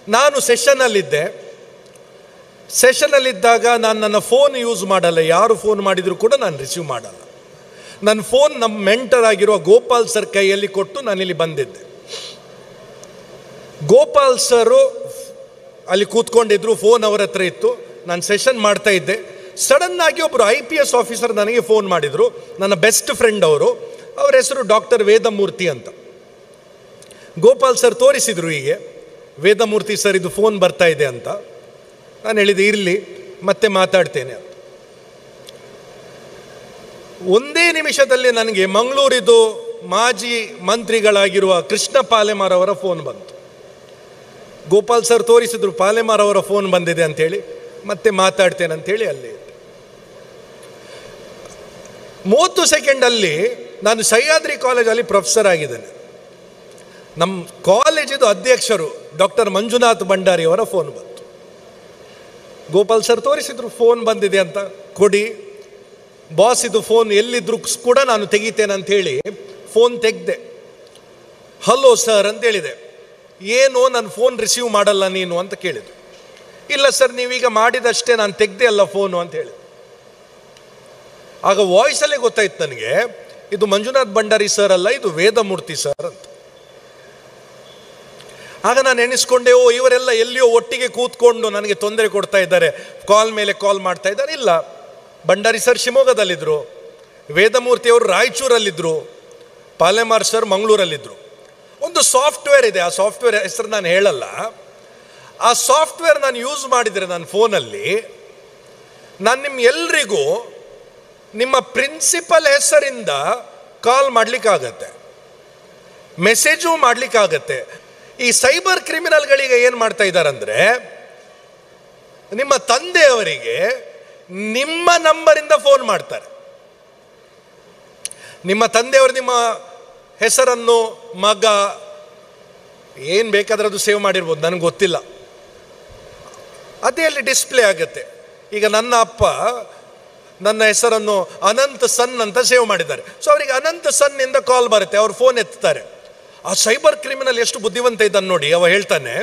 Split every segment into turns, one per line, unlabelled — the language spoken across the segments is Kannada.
ನಾನು ಸೆಷನಲ್ಲಿದ್ದಾಗ ನಾನು ನನ್ನ ಫೋನ್ ಯೂಸ್ ಮಾಡಲ್ಲ. ಯಾರು ಫೋನ್ ಮಾಡಿದರೂ ಕೂಡ ನಾನು ರಿಸೀವ್ ಮಾಡಲ್ಲ. ನನ್ನ ಫೋನ್ ನಮ್ಮ ಮೆಂಟರ್ ಆಗಿರುವ ಗೋಪಾಲ್ ಸರ್ ಕೈಯಲ್ಲಿ ಕೊಟ್ಟು ನಾನಿಲ್ಲಿ ಬಂದಿದ್ದೆ. ಗೋಪಾಲ್ ಸರು ಅಲ್ಲಿ ಕೂತ್ಕೊಂಡಿದ್ರು, ಫೋನ್ ಅವರ ಹತ್ರ ಇತ್ತು. ನಾನು ಸೆಷನ್ ಮಾಡ್ತಾ ಇದ್ದೆ. ಸಡನ್ನಾಗಿ ಒಬ್ಬರು IPS ಆಫೀಸರ್ ನನಗೆ ಫೋನ್ ಮಾಡಿದರು. ನನ್ನ ಬೆಸ್ಟ್ ಫ್ರೆಂಡ್ ಅವರು. ಅವರ ಹೆಸರು ಡಾಕ್ಟರ್ ವೇದಮೂರ್ತಿ ಅಂತ. ಗೋಪಾಲ್ ಸರ್ ತೋರಿಸಿದರು, ಹೀಗೆ ವೇದಮೂರ್ತಿ ಸರ್ ಇದು ಫೋನ್ ಬರ್ತಾ ಇದೆ ಅಂತ. ನಾನು ಹೇಳಿದೆ ಇರಲಿ, ಮತ್ತೆ ಮಾತಾಡ್ತೇನೆ ಅಂತ. ಒಂದೇ ನಿಮಿಷದಲ್ಲಿ ನನಗೆ ಮಂಗಳೂರಿದು ಮಾಜಿ ಮಂತ್ರಿಗಳಾಗಿರುವ ಕೃಷ್ಣ ಪಾಲೆಮಾರ್ ಅವರ ಫೋನ್ ಬಂತು. ಗೋಪಾಲ್ ಸರ್ ತೋರಿಸಿದ್ರು, ಪಾಲೆಮಾರ್ ಅವರ ಫೋನ್ ಬಂದಿದೆ ಅಂಥೇಳಿ. ಮತ್ತೆ ಮಾತಾಡ್ತೇನೆ ಅಂಥೇಳಿ ಅಲ್ಲಿ 30 ಸೆಕೆಂಡಲ್ಲಿ ನಾನು ಸಹ್ಯಾದ್ರಿ ಕಾಲೇಜಲ್ಲಿ ಪ್ರೊಫೆಸರ್ ಆಗಿದ್ದೇನೆ. ನಮ್ಮ ಕಾಲೇಜಿದು ಅಧ್ಯಕ್ಷರು ಡಾಕ್ಟರ್ ಮಂಜುನಾಥ್ ಭಂಡಾರಿ ಅವರ ಫೋನ್ ಬಂತು. ಗೋಪಾಲ್ ಸರ್ ತೋರಿಸಿದ್ರು, ಫೋನ್ ಬಂದಿದೆ ಅಂತ, ಕೊಡಿ ಬಾಸ್, ಇದು ಫೋನ್ ಎಲ್ಲಿದ್ರು ಕೂಡ ನಾನು ತೆಗಿತೇನೆ ಅಂಥೇಳಿ ಫೋನ್ ತೆಗೆದೆ. ಹಲೋ ಸರ್ ಅಂತ ಹೇಳಿದೆ. ಏನು ನನ್ನ ಫೋನ್ ರಿಸೀವ್ ಮಾಡಲ್ಲ ನೀನು ಅಂತ ಕೇಳಿದ್ರು. ಇಲ್ಲ ಸರ್, ನೀವೀಗ ಮಾಡಿದಷ್ಟೇ, ನಾನು ತೆಗ್ದೆ ಅಲ್ಲ ಫೋನು ಅಂತ ಹೇಳಿದೆ. ಆಗ ವಾಯ್ಸಲ್ಲೇ ಗೊತ್ತಾಯ್ತು ನನಗೆ, ಇದು ಮಂಜುನಾಥ್ ಭಂಡಾರಿ ಸರ್ ಅಲ್ಲ, ಇದು ವೇದಮೂರ್ತಿ ಸರ್ ಅಂತ. ಆಗ ನಾನು ಎಣಿಸ್ಕೊಂಡೆ, ಇವರೆಲ್ಲ ಎಲ್ಲಿಯೋ ಒಟ್ಟಿಗೆ ಕೂತ್ಕೊಂಡು ನನಗೆ ತೊಂದರೆ ಕೊಡ್ತಾ ಇದ್ದಾರೆ, ಕಾಲ್ ಮೇಲೆ ಕಾಲ್ ಮಾಡ್ತಾ ಇದ್ದಾರೆ. ಇಲ್ಲ, ಭಂಡಾರಿ ಸರ್ ಶಿವಮೊಗ್ಗದಲ್ಲಿದ್ದರು, ವೇದಮೂರ್ತಿಯವರು ರಾಯಚೂರಲ್ಲಿದ್ದರು, ಪಾಲೆಮಾರ್ ಸರ್ ಮಂಗಳೂರಲ್ಲಿದ್ದರು. ಒಂದು ಸಾಫ್ಟ್ವೇರ್ ಇದೆ, ಆ ಸಾಫ್ಟ್ವೇರ್ ಹೆಸರು ನಾನು ಹೇಳಲ್ಲ. ಆ ಸಾಫ್ಟ್ವೇರ್ ನಾನು ಯೂಸ್ ಮಾಡಿದರೆ ನನ್ನ ಫೋನಲ್ಲಿ, ನಾನು ನಿಮ್ಗೆಲ್ರಿಗೂ ನಿಮ್ಮ ಪ್ರಿನ್ಸಿಪಲ್ ಹೆಸರಿಂದ ಕಾಲ್ ಮಾಡಲಿಕ್ಕಾಗತ್ತೆ, ಮೆಸೇಜು ಮಾಡಲಿಕ್ಕಾಗತ್ತೆ. ಈ ಸೈಬರ್ ಕ್ರಿಮಿನಲ್ಗಳಿಗೆ ಏನು ಮಾಡ್ತಾ ಇದ್ದಾರೆ ಅಂದರೆ, ನಿಮ್ಮ ತಂದೆಯವರಿಗೆ ನಿಮ್ಮ ನಂಬರಿಂದ ಫೋನ್ ಮಾಡ್ತಾರೆ. ನಿಮ್ಮ ತಂದೆಯವರು ನಿಮ್ಮ ಹೆಸರನ್ನು, ಮಗ, ಏನು ಬೇಕಾದ್ರೆ ಅದು ಸೇವ್ ಮಾಡಿರ್ಬೋದು, ನನಗೆ ಗೊತ್ತಿಲ್ಲ. ಅದೇ ಅಲ್ಲಿ ಡಿಸ್ಪ್ಲೇ ಆಗುತ್ತೆ. ಈಗ ನನ್ನ ಅಪ್ಪ ನನ್ನ ಹೆಸರನ್ನು ಅನಂತ್ ಸನ್ ಅಂತ ಸೇವ್ ಮಾಡಿದ್ದಾರೆ. ಸೊ ಅವರಿಗೆ ಅನಂತ್ ಸನ್ನಿಂದ ಕಾಲ್ ಬರುತ್ತೆ, ಅವ್ರು ಫೋನ್ ಎತ್ತಾರೆ. ಆ ಸೈಬರ್ ಕ್ರಿಮಿನಲ್ ಎಷ್ಟು ಬುದ್ಧಿವಂತ ಇದ್ದಾನೆ ನೋಡಿ. ಅವ ಹೇಳ್ತಾನೆ,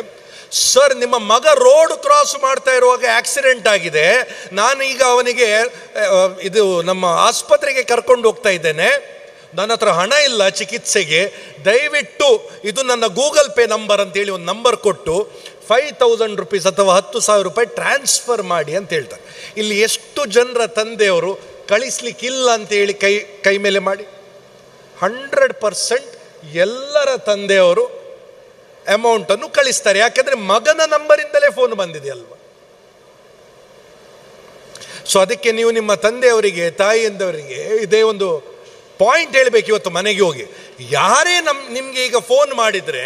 ಸರ್ ನಿಮ್ಮ ಮಗ ರೋಡ್ ಕ್ರಾಸ್ ಮಾಡ್ತಾ ಇರುವಾಗ ಆಕ್ಸಿಡೆಂಟ್ ಆಗಿದೆ, ನಾನು ಈಗ ಅವನಿಗೆ ಇದು ನಮ್ಮ ಆಸ್ಪತ್ರೆಗೆ ಕರ್ಕೊಂಡು ಹೋಗ್ತಾ ಇದ್ದೇನೆ, ನನ್ನ ಹತ್ರ ಹಣ ಇಲ್ಲ ಚಿಕಿತ್ಸೆಗೆ, ದಯವಿಟ್ಟು ಇದು ನನ್ನ ಗೂಗಲ್ ಪೇ ನಂಬರ್ ಅಂತೇಳಿ ಒಂದು ನಂಬರ್ ಕೊಟ್ಟು 5,000 ರೂಪೀಸ್ ಅಥವಾ 10,000 ರೂಪಾಯಿ ಟ್ರಾನ್ಸ್ಫರ್ ಮಾಡಿ ಅಂತ ಹೇಳ್ತಾರೆ. ಇಲ್ಲಿ ಎಷ್ಟು ಜನರ ತಂದೆಯವರು ಕಳಿಸ್ಲಿಕ್ಕಿಲ್ಲ ಅಂತೇಳಿ ಕೈ ಮೇಲೆ ಮಾಡಿ. 100% ಎಲ್ಲರ ತಂದೆಯವರು ಅಮೌಂಟನ್ನು ಕಳಿಸ್ತಾರೆ. ಯಾಕೆಂದರೆ ಮಗನ ನಂಬರಿಂದಲೇ ಫೋನ್ ಬಂದಿದೆ ಅಲ್ವಾ. ಸೊ ಅದಕ್ಕೆ ನೀವು ನಿಮ್ಮ ತಂದೆಯವರಿಗೆ, ತಾಯಿಯಂದವರಿಗೆ ಇದೇ ಒಂದು ಪಾಯಿಂಟ್ ಹೇಳಬೇಕು ಇವತ್ತು ಮನೆಗೆ ಹೋಗಿ. ಯಾರೇ ನಿಮಗೆ ಈಗ ಫೋನ್ ಮಾಡಿದರೆ,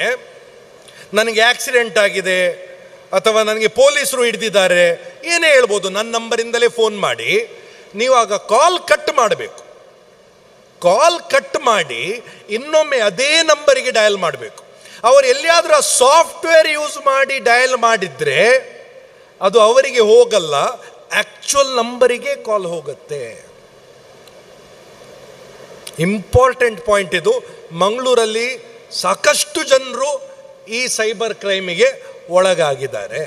ನನಗೆ ಆಕ್ಸಿಡೆಂಟ್ ಆಗಿದೆ ಅಥವಾ ನನಗೆ ಪೊಲೀಸರು ಹಿಡಿದಿದ್ದಾರೆ, ಏನೇ ಹೇಳ್ಬೋದು, ನನ್ನ ನಂಬರಿಂದಲೇ ಫೋನ್ ಮಾಡಿ. ನೀವಾಗ ಕಾಲ್ ಕಟ್ ಮಾಡಬೇಕು. ಕಾಲ್ ಕಟ್ ಮಾಡಿ ಇನ್ನೊಮ್ಮೆ ಅದೇ ನಂಬರಿಗೆ ಡಯಲ್ ಮಾಡಬೇಕು. ಅವರು ಎಲ್ಲಿಯಾದರೂ ಆ ಸಾಫ್ಟ್ವೇರ್ ಯೂಸ್ ಮಾಡಿ ಡಯಲ್ ಮಾಡಿದರೆ ಅದು ಅವರಿಗೆ ಹೋಗಲ್ಲ, ಆ್ಯಕ್ಚುಯಲ್ ನಂಬರಿಗೆ ಕಾಲ್ ಹೋಗುತ್ತೆ. ಇಂಪಾರ್ಟೆಂಟ್ ಪಾಯಿಂಟ್ ಇದು. ಮಂಗಳೂರಲ್ಲಿ ಸಾಕಷ್ಟು ಜನರು ಈ ಸೈಬರ್ ಕ್ರೈಮಿಗೆ ಒಳಗಾಗಿದ್ದಾರೆ.